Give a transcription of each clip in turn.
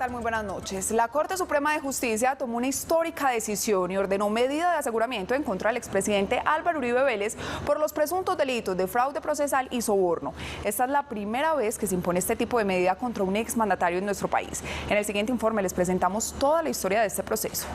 tal? Muy buenas noches. La Corte Suprema de Justicia tomó una histórica decisión y ordenó medida de aseguramiento en contra del expresidente Álvaro Uribe Vélez por los presuntos delitos de fraude procesal y soborno. Esta es la primera vez que se impone este tipo de medida contra un exmandatario en nuestro país. En el siguiente informe les presentamos toda la historia de este proceso.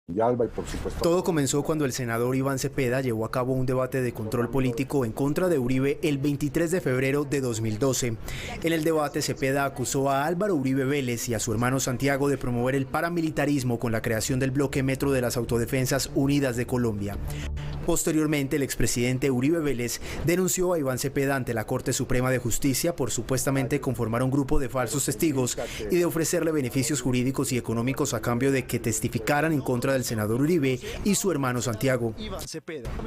Villalba y por supuesto... Todo comenzó cuando el senador Iván Cepeda llevó a cabo un debate de control político en contra de Uribe el 23 de febrero de 2012. En el debate, Cepeda acusó a Álvaro Uribe Vélez y a su hermano Santiago de promover el paramilitarismo con la creación del bloque Metro de las Autodefensas Unidas de Colombia. Posteriormente, el expresidente Uribe Vélez denunció a Iván Cepeda ante la Corte Suprema de Justicia por supuestamente conformar un grupo de falsos testigos y de ofrecerle beneficios jurídicos y económicos a cambio de que testificaran en contra del senador Uribe y su hermano Santiago.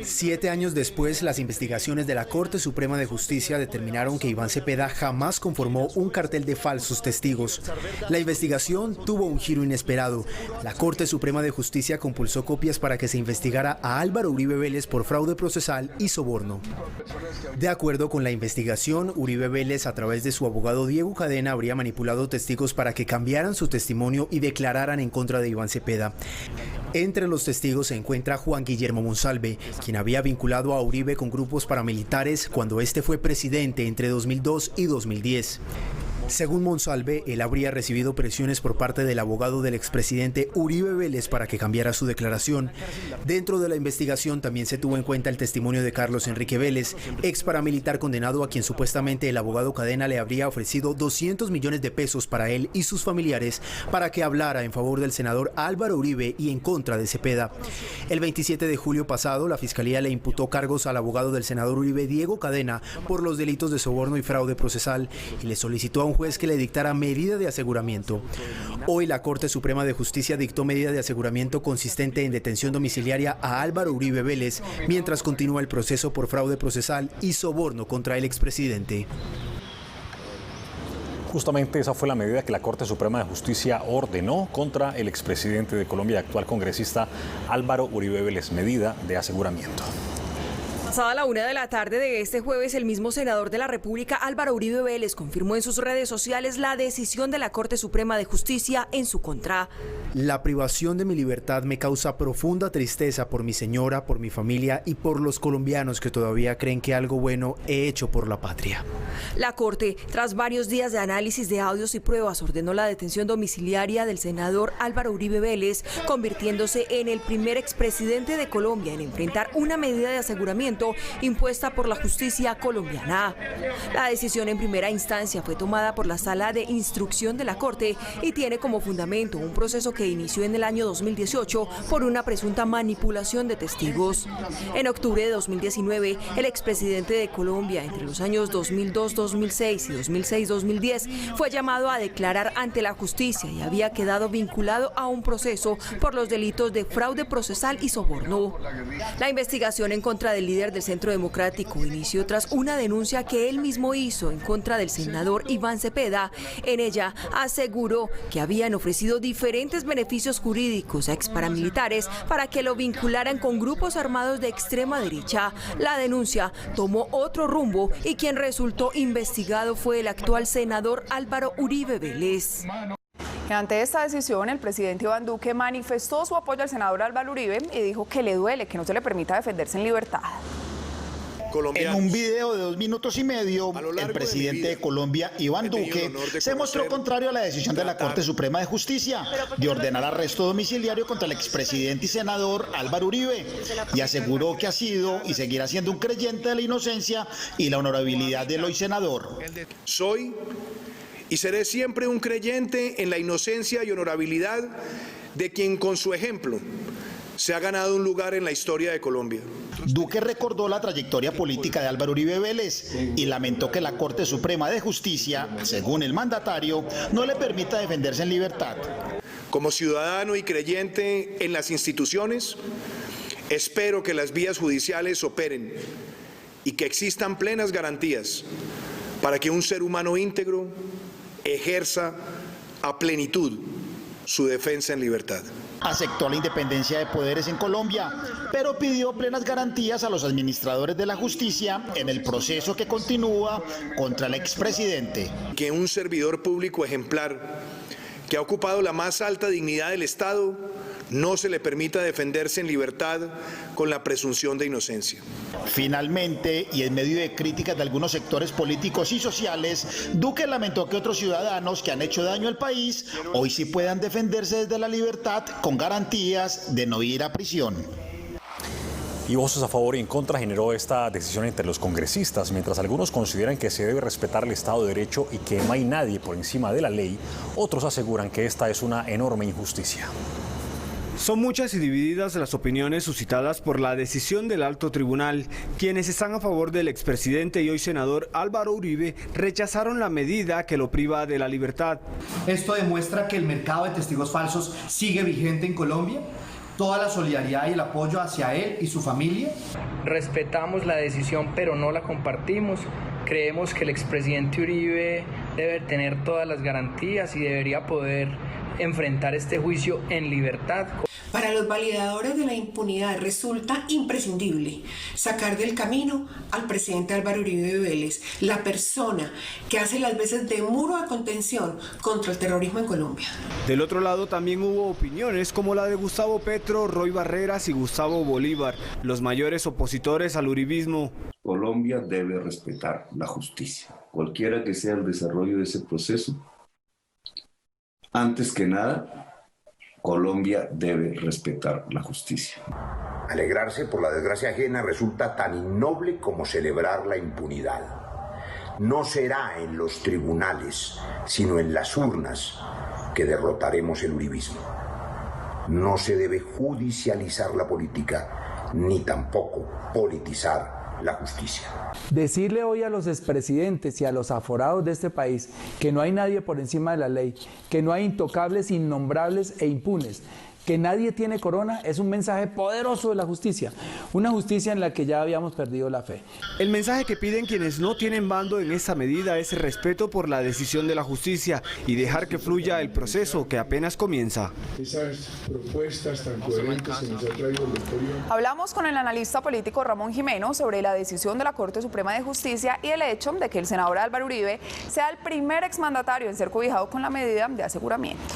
7 años después, las investigaciones de la Corte Suprema de Justicia determinaron que Iván Cepeda jamás conformó un cartel de falsos testigos. La investigación tuvo un giro inesperado. La Corte Suprema de Justicia compulsó copias para que se investigara a Álvaro Uribe Vélez por fraude procesal y soborno. De acuerdo con la investigación, Uribe Vélez, a través de su abogado Diego Cadena, habría manipulado testigos para que cambiaran su testimonio y declararan en contra de Iván Cepeda. Entre los testigos se encuentra Juan Guillermo Monsalve, quien había vinculado a Uribe con grupos paramilitares cuando este fue presidente entre 2002 y 2010. Según Monsalve, él habría recibido presiones por parte del abogado del expresidente Uribe Vélez para que cambiara su declaración. Dentro de la investigación también se tuvo en cuenta el testimonio de Carlos Enrique Vélez, ex paramilitar condenado a quien supuestamente el abogado Cadena le habría ofrecido 200 millones de pesos para él y sus familiares para que hablara en favor del senador Álvaro Uribe y en contra de Cepeda. El 27 de julio pasado, la Fiscalía le imputó cargos al abogado del senador Uribe, Diego Cadena, por los delitos de soborno y fraude procesal y le solicitó a un juez que le dictara medida de aseguramiento. Hoy la Corte Suprema de Justicia dictó medida de aseguramiento consistente en detención domiciliaria a Álvaro Uribe Vélez mientras continúa el proceso por fraude procesal y soborno contra el expresidente. Justamente esa fue la medida que la Corte Suprema de Justicia ordenó contra el expresidente de Colombia y actual congresista Álvaro Uribe Vélez, medida de aseguramiento. Pasada la 1 de la tarde de este jueves, el mismo senador de la República, Álvaro Uribe Vélez, confirmó en sus redes sociales la decisión de la Corte Suprema de Justicia en su contra. La privación de mi libertad me causa profunda tristeza por mi señora, por mi familia y por los colombianos que todavía creen que algo bueno he hecho por la patria. La Corte, tras varios días de análisis de audios y pruebas, ordenó la detención domiciliaria del senador Álvaro Uribe Vélez, convirtiéndose en el primer expresidente de Colombia en enfrentar una medida de aseguramiento impuesta por la justicia colombiana. La decisión en primera instancia fue tomada por la Sala de Instrucción de la Corte y tiene como fundamento un proceso que inició en el año 2018 por una presunta manipulación de testigos. En octubre de 2019, el expresidente de Colombia, entre los años 2002-2006 y 2006-2010, fue llamado a declarar ante la justicia y había quedado vinculado a un proceso por los delitos de fraude procesal y soborno. La investigación en contra del líder del Centro Democrático inició tras una denuncia que él mismo hizo en contra del senador Iván Cepeda. En ella aseguró que habían ofrecido diferentes beneficios jurídicos a exparamilitares para que lo vincularan con grupos armados de extrema derecha. La denuncia tomó otro rumbo y quien resultó investigado fue el actual senador Álvaro Uribe Vélez. Ante esta decisión, el presidente Iván Duque manifestó su apoyo al senador Álvaro Uribe y dijo que le duele que no se le permita defenderse en libertad. En un video de 2 minutos y medio, el presidente de Colombia, Iván Duque, se mostró contrario a la decisión de la Corte Suprema de Justicia de ordenar arresto domiciliario contra el expresidente y senador Álvaro Uribe y aseguró que ha sido y seguirá siendo un creyente de la inocencia y la honorabilidad del hoy senador. Soy y seré siempre un creyente en la inocencia y honorabilidad de quien con su ejemplo se ha ganado un lugar en la historia de Colombia. Duque recordó la trayectoria política de Álvaro Uribe Vélez y lamentó que la Corte Suprema de Justicia, según el mandatario, no le permita defenderse en libertad. Como ciudadano y creyente en las instituciones, espero que las vías judiciales operen y que existan plenas garantías para que un ser humano íntegro ejerza a plenitud su defensa en libertad. aceptó la independencia de poderes en Colombia, pero pidió plenas garantías a los administradores de la justicia en el proceso que continúa contra el expresidente. Que un servidor público ejemplar que ha ocupado la más alta dignidad del Estado no se le permita defenderse en libertad con la presunción de inocencia. Finalmente, y en medio de críticas de algunos sectores políticos y sociales, Duque lamentó que otros ciudadanos que han hecho daño al país hoy sí puedan defenderse desde la libertad con garantías de no ir a prisión. Y voces a favor y en contra generó esta decisión entre los congresistas. Mientras algunos consideran que se debe respetar el Estado de Derecho y que no hay nadie por encima de la ley, otros aseguran que esta es una enorme injusticia. Son muchas y divididas las opiniones suscitadas por la decisión del alto tribunal. Quienes están a favor del expresidente y hoy senador Álvaro Uribe rechazaron la medida que lo priva de la libertad. Esto demuestra que el mercado de testigos falsos sigue vigente en Colombia. Toda la solidaridad y el apoyo hacia él y su familia. Respetamos la decisión, pero no la compartimos. Creemos que el expresidente Uribe debe tener todas las garantías y debería poder enfrentar este juicio en libertad. Para los validadores de la impunidad resulta imprescindible sacar del camino al presidente Álvaro Uribe Vélez, la persona que hace las veces de muro de contención contra el terrorismo en Colombia. Del otro lado también hubo opiniones como la de Gustavo Petro, Roy Barreras y Gustavo Bolívar, los mayores opositores al uribismo. Colombia debe respetar la justicia, cualquiera que sea el desarrollo de ese proceso. Antes que nada, Colombia debe respetar la justicia. Alegrarse por la desgracia ajena resulta tan innoble como celebrar la impunidad. No será en los tribunales, sino en las urnas que derrotaremos el uribismo. No se debe judicializar la política, ni tampoco politizar la justicia. Decirle hoy a los expresidentes y a los aforados de este país que no hay nadie por encima de la ley, que no hay intocables, innombrables e impunes, que nadie tiene corona, es un mensaje poderoso de la justicia, una justicia en la que ya habíamos perdido la fe. El mensaje que piden quienes no tienen bando en esta medida es el respeto por la decisión de la justicia y dejar que fluya el proceso que apenas comienza. Esas propuestas tan coherentes que nos ha traído el doctor Iván. Hablamos con el analista político Ramón Jimeno sobre la decisión de la Corte Suprema de Justicia y el hecho de que el senador Álvaro Uribe sea el primer exmandatario en ser cobijado con la medida de aseguramiento.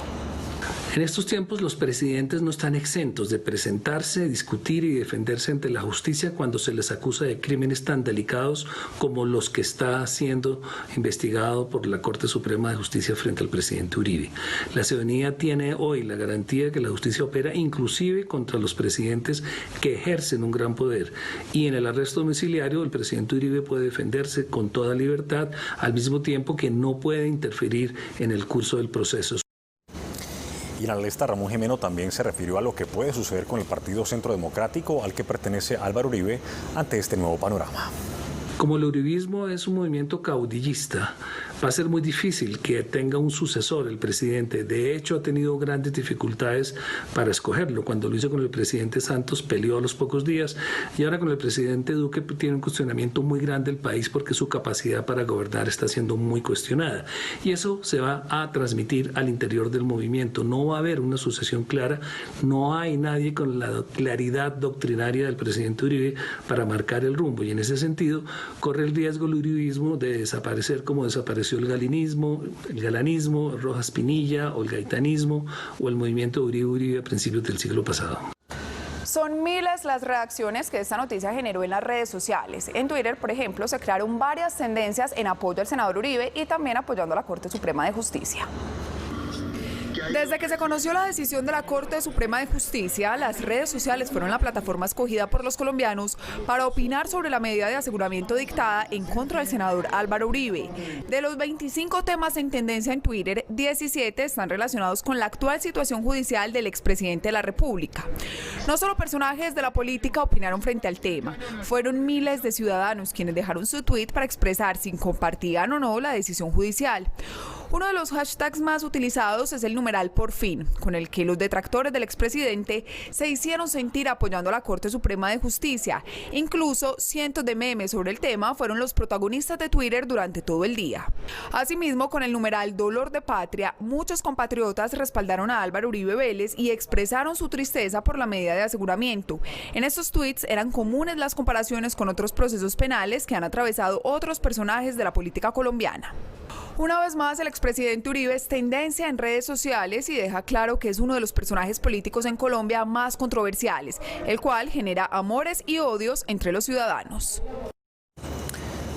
En estos tiempos los presidentes no están exentos de presentarse, discutir y defenderse ante la justicia cuando se les acusa de crímenes tan delicados como los que está siendo investigado por la Corte Suprema de Justicia frente al presidente Uribe. La ciudadanía tiene hoy la garantía de que la justicia opera inclusive contra los presidentes que ejercen un gran poder. Y en el arresto domiciliario el presidente Uribe puede defenderse con toda libertad, al mismo tiempo que no puede interferir en el curso del proceso. Y el analista Ramón Jimeno también se refirió a lo que puede suceder con el Partido Centro Democrático al que pertenece Álvaro Uribe ante este nuevo panorama. Como el uribismo es un movimiento caudillista, va a ser muy difícil que tenga un sucesor el presidente. De hecho, ha tenido grandes dificultades para escogerlo. Cuando lo hizo con el presidente Santos, peleó a los pocos días. Y ahora con el presidente Duque tiene un cuestionamiento muy grande el país porque su capacidad para gobernar está siendo muy cuestionada. Y eso se va a transmitir al interior del movimiento. No va a haber una sucesión clara. No hay nadie con la claridad doctrinaria del presidente Uribe para marcar el rumbo. Y en ese sentido, corre el riesgo el uribismo de desaparecer como desapareció el galanismo, Rojas Pinilla o el gaitanismo o el movimiento Uribe a principios del siglo pasado. Son miles las reacciones que esta noticia generó en las redes sociales. En Twitter, por ejemplo, se crearon varias tendencias en apoyo al senador Uribe y también apoyando a la Corte Suprema de Justicia. Desde que se conoció la decisión de la Corte Suprema de Justicia, las redes sociales fueron la plataforma escogida por los colombianos para opinar sobre la medida de aseguramiento dictada en contra del senador Álvaro Uribe. De los 25 temas en tendencia en Twitter, 17 están relacionados con la actual situación judicial del expresidente de la República. No solo personajes de la política opinaron frente al tema, fueron miles de ciudadanos quienes dejaron su tweet para expresar si compartían o no la decisión judicial. Uno de los hashtags más utilizados es el numeral por fin, con el que los detractores del expresidente se hicieron sentir apoyando a la Corte Suprema de Justicia. Incluso cientos de memes sobre el tema fueron los protagonistas de Twitter durante todo el día. Asimismo, con el numeral dolor de patria, muchos compatriotas respaldaron a Álvaro Uribe Vélez y expresaron su tristeza por la medida de aseguramiento. En estos tweets eran comunes las comparaciones con otros procesos penales que han atravesado otros personajes de la política colombiana. Una vez más, el expresidente Uribe es tendencia en redes sociales y deja claro que es uno de los personajes políticos en Colombia más controversiales, el cual genera amores y odios entre los ciudadanos.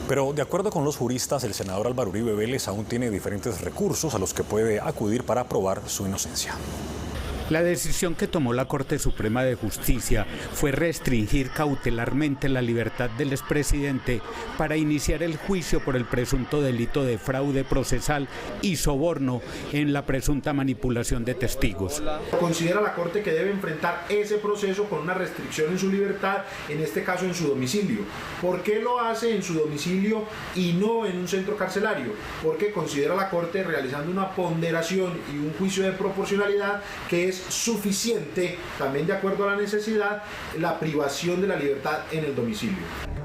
Pero de acuerdo con los juristas, el senador Álvaro Uribe Vélez aún tiene diferentes recursos a los que puede acudir para probar su inocencia. La decisión que tomó la Corte Suprema de Justicia fue restringir cautelarmente la libertad del expresidente para iniciar el juicio por el presunto delito de fraude procesal y soborno en la presunta manipulación de testigos. Considera la Corte que debe enfrentar ese proceso con una restricción en su libertad, en este caso en su domicilio. ¿Por qué lo hace en su domicilio y no en un centro carcelario? Porque considera la Corte, realizando una ponderación y un juicio de proporcionalidad, que es suficiente, también de acuerdo a la necesidad, la privación de la libertad en el domicilio.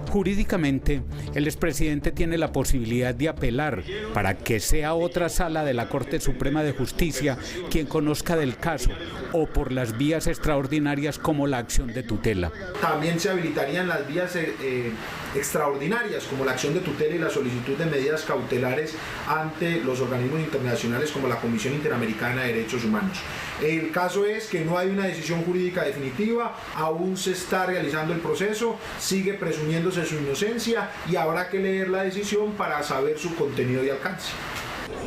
Jurídicamente, el expresidente tiene la posibilidad de apelar para que sea otra sala de la Corte Suprema de Justicia quien conozca del caso, o por las vías extraordinarias como la acción de tutela. También se habilitarían las vías extraordinarias como la acción de tutela y la solicitud de medidas cautelares ante los organismos internacionales como la Comisión Interamericana de Derechos Humanos. El caso es que no hay una decisión jurídica definitiva, aún se está realizando el proceso, sigue presumiéndose su inocencia y habrá que leer la decisión para saber su contenido y alcance.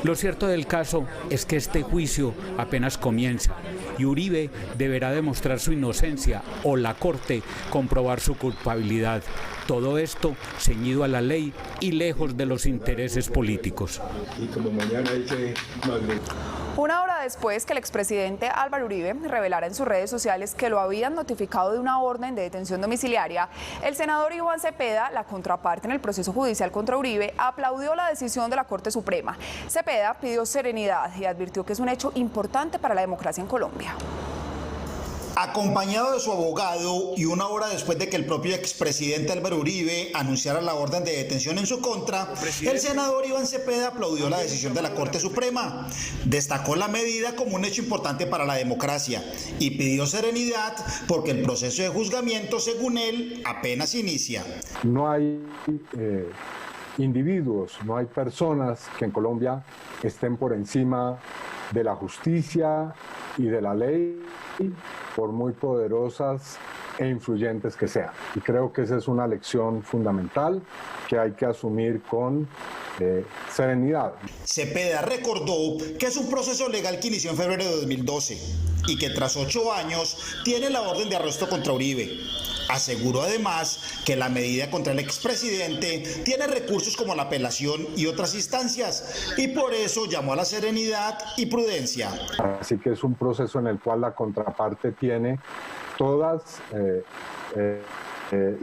Lo cierto del caso es que este juicio apenas comienza y Uribe deberá demostrar su inocencia o la Corte comprobar su culpabilidad. Todo esto ceñido a la ley y lejos de los intereses políticos. Y como mañana dice Una hora después que el expresidente Álvaro Uribe revelara en sus redes sociales que lo habían notificado de una orden de detención domiciliaria, el senador Iván Cepeda, la contraparte en el proceso judicial contra Uribe, aplaudió la decisión de la Corte Suprema. Cepeda pidió serenidad y advirtió que es un hecho importante para la democracia en Colombia. Acompañado de su abogado y una hora después de que el propio expresidente Álvaro Uribe anunciara la orden de detención en su contra, el senador Iván Cepeda aplaudió la decisión de la Corte Suprema, destacó la medida como un hecho importante para la democracia y pidió serenidad porque el proceso de juzgamiento, según él, apenas inicia. No hay individuos, no hay personas que en Colombia estén por encima de la justicia y de la ley, por muy poderosas e influyentes que sean. Y creo que esa es una lección fundamental que hay que asumir con serenidad. Cepeda recordó que es un proceso legal que inició en febrero de 2012 y que tras 8 años tiene la orden de arresto contra Uribe. Aseguró además que la medida contra el expresidente tiene recursos como la apelación y otras instancias y por eso llamó a la serenidad y prudencia. Así que es un proceso en el cual la contraparte tiene todas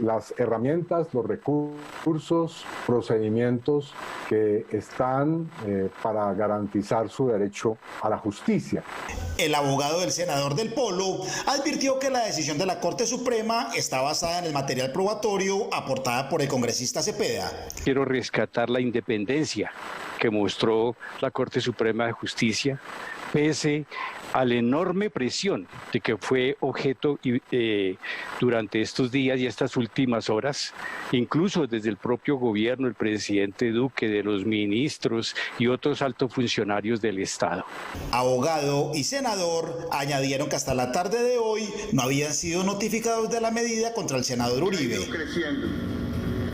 las herramientas, los recursos, procedimientos que están para garantizar su derecho a la justicia. El abogado del senador del Polo advirtió que la decisión de la Corte Suprema está basada en el material probatorio aportada por el congresista Cepeda. Quiero rescatar la independencia que mostró la Corte Suprema de Justicia, pese a la enorme presión de que fue objeto durante estos días y estas últimas horas, incluso desde el propio gobierno, el presidente Duque, de los ministros y otros altos funcionarios del Estado. Abogado y senador añadieron que hasta la tarde de hoy no habían sido notificados de la medida contra el senador Uribe.